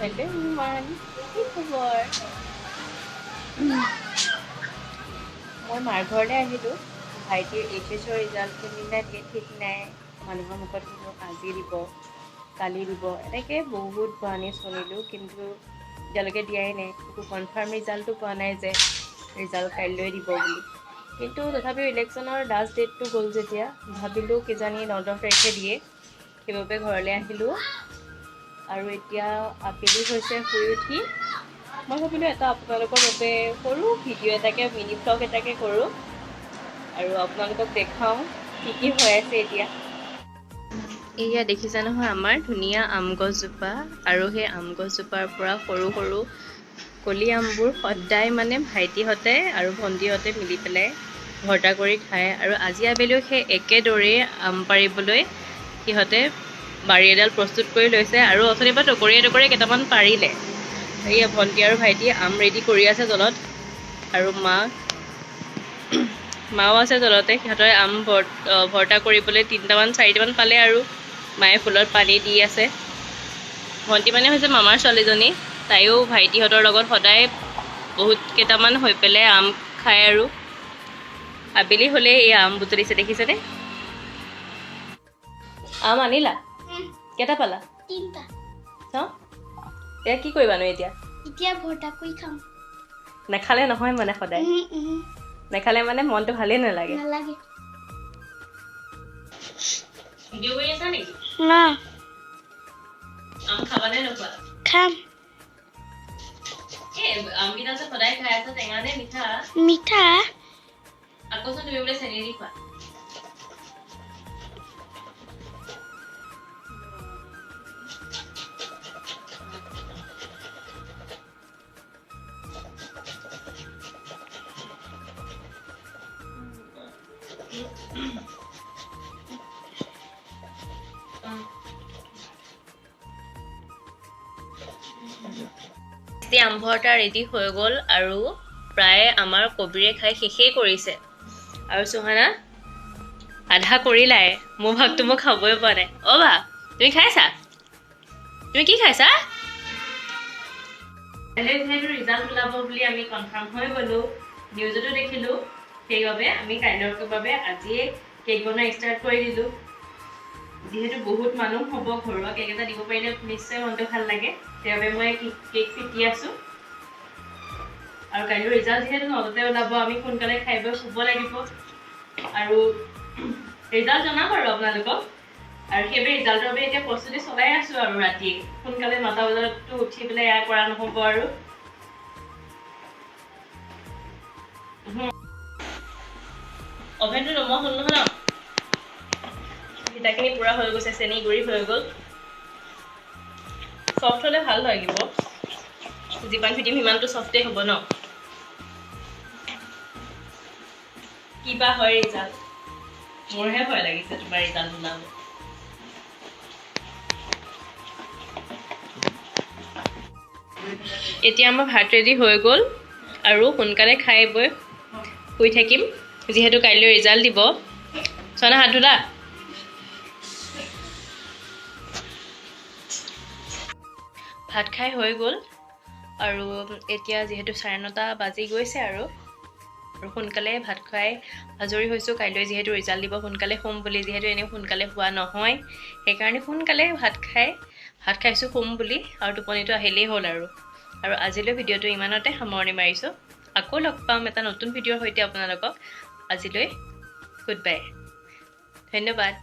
Hello everyone, কি খবৰ? মই মাৰ ঘৰলৈ আহিলোঁ। ভাইটিৰ এইচএছৰ ৰিজাল্ট কোনদিনা দিয়ে ঠিক নাই। মানুহৰ মুখত শুনো আজি দিব, কালি দিব, এনেকৈ বহুত বাহানি শুনিলোঁ, কিন্তু এতিয়ালৈকে দিয়াই নাই। একো কনফাৰ্ম ৰিজাল্টটো পোৱা নাই যে ৰিজাল্ট কাইলৈ দিব বুলি। কিন্তু তথাপিও ইলেকশ্যনৰ লাষ্ট ডেটটো গ'ল যেতিয়া ভাবিলোঁ কিজানি 9 তাৰিখে দিয়ে, সেইবাবে ঘৰলৈ আহিলোঁ। আৰু এতিয়া আবেলি হৈছে, শুই উঠি মই ভাবিলোঁ এটা আপোনালোকৰ বাবে সৰু ভিডিঅ' এটাকে মিনি ব্লগ এটাকে কৰোঁ আৰু আপোনালোকক দেখাওঁ কি কি হৈ আছে এতিয়া। এয়া দেখিছা নহয় আমাৰ ধুনীয়া আম গছজোপা, আৰু সেই আম গছজোপাৰ পৰা সৰু সৰু কলি আমবোৰ সদায় মানে ভাইটিহঁতে আৰু ভণ্টিহঁতে মিলি পেলাই ভৰ্তা কৰি খায়। আৰু আজি আবেলিও সেই একেদৰেই আম পাৰিবলৈ সিহঁতে বাৰী এডাল প্ৰস্তুত কৰি লৈছে, আৰু অথনিৰ পৰা টকৰিয়াই কেইটামান পাৰিলে। এয়া ভণ্টি আৰু ভাইটি আম ৰেডি কৰি আছে তলত, আৰু মাও আছে তলতে। সিহঁতৰ আম ভৰ্তা কৰিবলৈ 3টামান 4টামান পালে, আৰু মায়ে ফুলত পানী দি আছে। ভণ্টি মানে হৈছে মামাৰ ছোৱালীজনী, তাইও ভাইটিহঁতৰ লগত সদায় বহুত কেইটামান হৈ পেলাই আম খায়। আৰু আবেলি হ'লে এই আম বুটলিছে, দেখিছেনে? আম আনিলা? কেইটা পালা? 3টা। চাওঁ এয়া কি কৰিবানো এতিয়া? এতিয়া ভৰ্তা কৰি খাম। নেখালে নহয় মানে সদায় নেখালে মানে মনটো ভালেই নালাগে। নালাগে। ভিডিঅ' কৰি আছা নেকি? না। আম খাবানে নোখোৱা? খাম। আমকেইটা যে সদায় খাই আছা, টেঙা নে মিঠা? মিঠা। আকৌচোন তুমি বোলে চেনি দি খোৱা। আম ভৰ্তা ৰেডি হৈ গ'ল, আৰু প্ৰায় আমাৰ কবিৰে খাই শেষেই কৰিছে। আৰু চুহানা আধা কৰিলাই, মোৰ ভাগটো মই খাবই পোৱা নাই। অ' বা তুমি খাইছা? তুমি কি খাইছা? যিহেতু ৰিজাল্ট ওলাব বুলি আমি কনফাৰ্ম হৈ গ'লোঁ, নিউজতো দেখিলোঁ, সেইবাবে আমি কাইলৈৰ বাবে আজিয়ে কেক বনোৱা ষ্টাৰ্ট কৰি দিলোঁ। যিহেতু বহুত মানুহ হ'ব, ঘৰুৱা কেক এটা দিব পাৰিলে নিশ্চয় মনটো ভাল লাগে, সেইবাবে মই কেক ফিটি আছোঁ। আৰু কাইলৈ ৰিজাল্ট যিহেতু 9টাতে ওলাব, আমি সোনকালে খাই বৈ শুব লাগিব। আৰু ৰিজাল্ট জনাম আৰু আপোনালোকক। আৰু সেইবাবে ৰিজাল্টৰ বাবে এতিয়া প্ৰস্তুতি চলাই আছোঁ। আৰু ৰাতি সোনকালে 9টা বজাতো উঠি পেলাই এয়া কৰা নহ'ব। আৰু অভেনটো নমোৱা হ'ল নহয় ন? পিঠাখিনি পূৰা হৈ গৈছে, চেনি গুড়ি হৈ গ'ল। চফ্ট হ'লে ভাল লাগিব, যিমান ফিটিম সিমানটো চফ্টেই হ'ব ন? কিবা হয় ৰিজাল্ট, মোৰহে ভয় লাগিছে তোমাৰ ৰিজাল্ট ওলাব। এতিয়া আমাৰ ভাত ৰেডি হৈ গ'ল, আৰু সোনকালে খাই বৈ শুই থাকিম, যিহেতু কাইলৈ ৰিজাল্ট দিব। চনা হাত ধুলা? ভাত খাই হৈ গ'ল, আৰু এতিয়া যিহেতু 9:30 বাজি গৈছে, আৰু সোনকালে ভাত খাই আজৰি হৈছোঁ। কাইলৈ যিহেতু ৰিজাল্ট দিব, সোনকালে শুম বুলি, যিহেতু এনেও সোনকালে শুৱা নহয়, সেইকাৰণে সোনকালে ভাত খাইছোঁ শুম বুলি, আৰু টোপনিটো আহিলেই হ'ল। আৰু আজিলৈ ভিডিঅ'টো ইমানতে সামৰণি মাৰিছোঁ। আকৌ লগ পাম এটা নতুন ভিডিঅ'ৰ সৈতে আপোনালোকক। আজিলৈ গুড বাই, ধন্যবাদ।